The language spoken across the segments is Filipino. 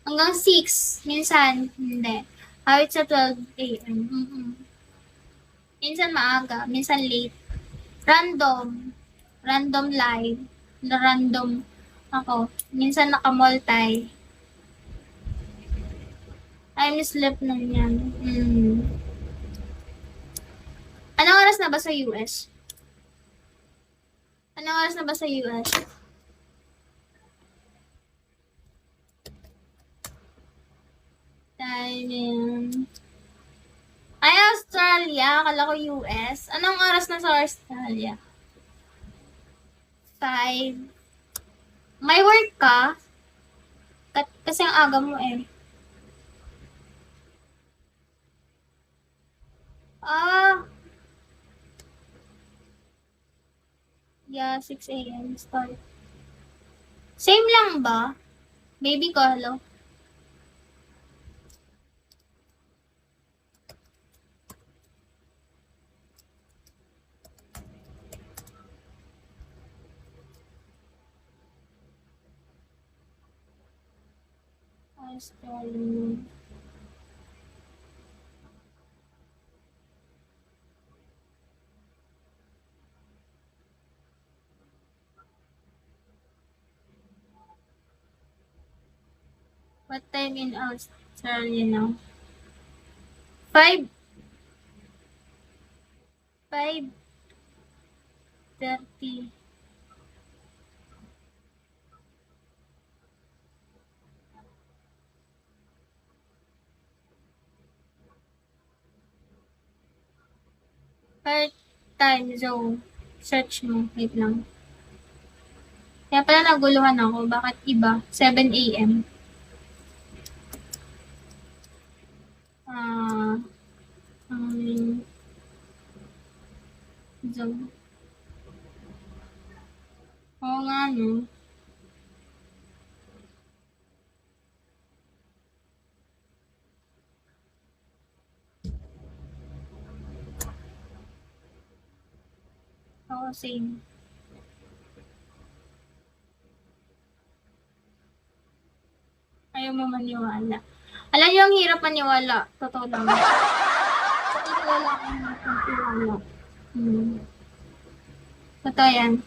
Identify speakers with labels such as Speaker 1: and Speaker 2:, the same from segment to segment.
Speaker 1: hanggang 6. Minsan, hindi. Kahit sa 12 a.m. Minsan maaga, minsan late. Random. Random live. Random ako. Minsan naka-multi. Time sleep na yan. Anong oras na ba sa US? Anong oras na ba sa US? Time yan. Ay, Australia. Akala ko US. Anong oras na sa Australia? 5. May work ka? Kasi ang aga mo eh. Yeah, 6 a.m. start. Same lang ba? Baby ko, hello? Australia. What time in Australia now? 5. 5:30. Time zone. Search mo. Wait lang. Kaya pala naguluhan ako. Bakit iba? 7 a.m. Zone. Oo nga, no? Oo, same. Ayaw mo maniwala. Alam niyo, ang hirap maniwala. Totoo lang. Totoo lang ang maniwala. Totoo yan.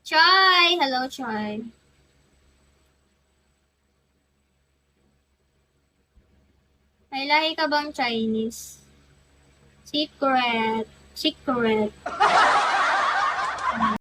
Speaker 1: Choi! Hello, Choi. May lahi ka bang Chinese? Secret.